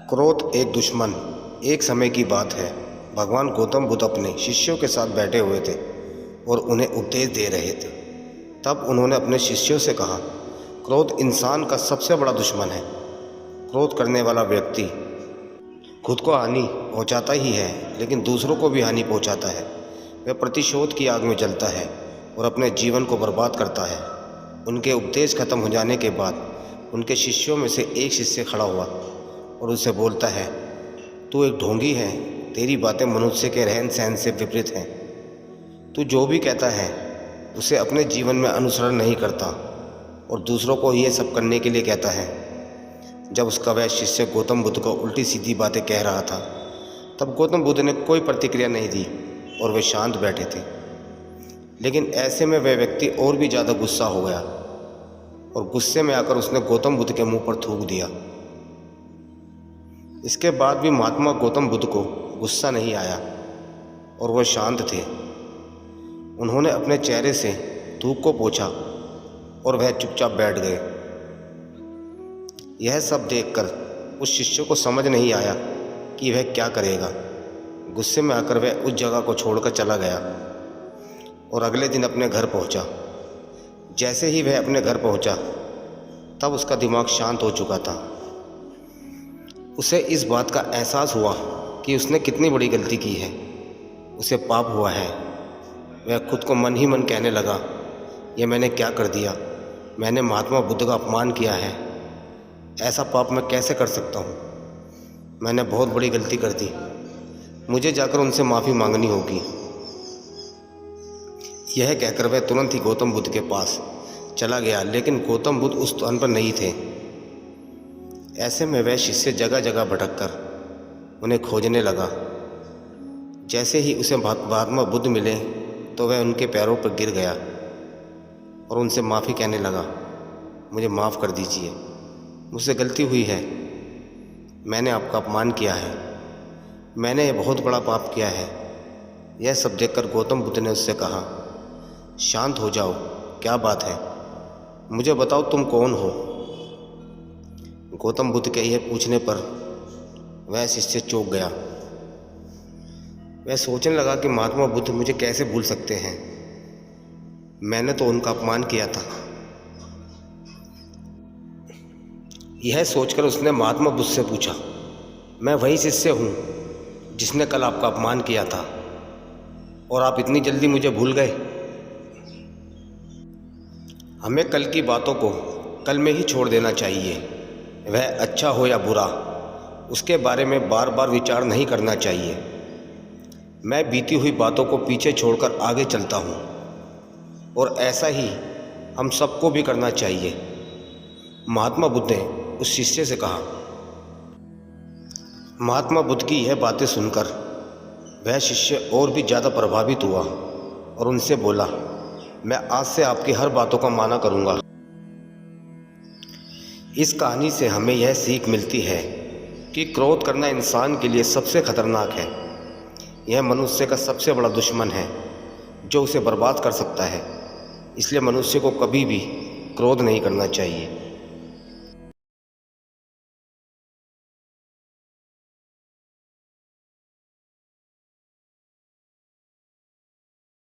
क्रोध एक दुश्मन। एक समय की बात है, भगवान गौतम बुद्ध अपने शिष्यों के साथ बैठे हुए थे और उन्हें उपदेश दे रहे थे। तब उन्होंने अपने शिष्यों से कहा, क्रोध इंसान का सबसे बड़ा दुश्मन है। क्रोध करने वाला व्यक्ति खुद को हानि पहुंचाता ही है, लेकिन दूसरों को भी हानि पहुंचाता है। वह प्रतिशोध की आग में जलता है और अपने जीवन को बर्बाद करता है। उनके उपदेश खत्म हो जाने के बाद उनके शिष्यों में से एक शिष्य खड़ा हुआ और उसे बोलता है, तू एक ढोंगी है, तेरी बातें मनुष्य के रहन सहन से विपरीत हैं। तू जो भी कहता है उसे अपने जीवन में अनुसरण नहीं करता और दूसरों को ये सब करने के लिए कहता है। जब उसका वह शिष्य गौतम बुद्ध को उल्टी सीधी बातें कह रहा था, तब गौतम बुद्ध ने कोई प्रतिक्रिया नहीं दी और वे शांत बैठे थे। लेकिन ऐसे में वह व्यक्ति और भी ज़्यादा गुस्सा हो गया और गुस्से में आकर उसने गौतम बुद्ध के मुंह पर थूक दिया। इसके बाद भी महात्मा गौतम बुद्ध को गुस्सा नहीं आया और वह शांत थे। उन्होंने अपने चेहरे से धूप को पोंछा और वह चुपचाप बैठ गए। यह सब देखकर उस शिष्य को समझ नहीं आया कि वह क्या करेगा। गुस्से में आकर वह उस जगह को छोड़कर चला गया और अगले दिन अपने घर पहुंचा। जैसे ही वह अपने घर पहुंचा, तब उसका दिमाग शांत हो चुका था। उसे इस बात का एहसास हुआ कि उसने कितनी बड़ी गलती की है, उसे पाप हुआ है। वह खुद को मन ही मन कहने लगा, यह मैंने क्या कर दिया, मैंने महात्मा बुद्ध का अपमान किया है। ऐसा पाप मैं कैसे कर सकता हूँ, मैंने बहुत बड़ी गलती कर दी, मुझे जाकर उनसे माफ़ी मांगनी होगी। यह कहकर वह तुरंत ही गौतम बुद्ध के पास चला गया, लेकिन गौतम बुद्ध उस स्थान पर नहीं थे। ऐसे में वह शिष्य जगह जगह भटककर उन्हें खोजने लगा। जैसे ही उसे महात्मा बुद्ध मिले तो वह उनके पैरों पर गिर गया और उनसे माफ़ी कहने लगा, मुझे माफ़ कर दीजिए, मुझसे गलती हुई है, मैंने आपका अपमान किया है, मैंने यह बहुत बड़ा पाप किया है। यह सब देखकर गौतम बुद्ध ने उससे कहा, शांत हो जाओ, क्या बात है, मुझे बताओ तुम कौन हो। गौतम बुद्ध के यह पूछने पर वह शिष्य चौंक गया। वह सोचने लगा कि महात्मा बुद्ध मुझे कैसे भूल सकते हैं, मैंने तो उनका अपमान किया था। यह सोचकर उसने महात्मा बुद्ध से पूछा, मैं वही शिष्य हूँ जिसने कल आपका अपमान किया था और आप इतनी जल्दी मुझे भूल गए। हमें कल की बातों को कल में ही छोड़ देना चाहिए। वह अच्छा हो या बुरा, उसके बारे में बार बार विचार नहीं करना चाहिए। मैं बीती हुई बातों को पीछे छोड़कर आगे चलता हूँ और ऐसा ही हम सबको भी करना चाहिए। महात्मा बुद्ध ने उस शिष्य से कहा। महात्मा बुद्ध की यह बातें सुनकर वह शिष्य और भी ज़्यादा प्रभावित हुआ और उनसे बोला, मैं आज से आपकी हर बातों का माना करूँगा। इस कहानी से हमें यह सीख मिलती है कि क्रोध करना इंसान के लिए सबसे खतरनाक है। यह मनुष्य का सबसे बड़ा दुश्मन है जो उसे बर्बाद कर सकता है। इसलिए मनुष्य को कभी भी क्रोध नहीं करना चाहिए।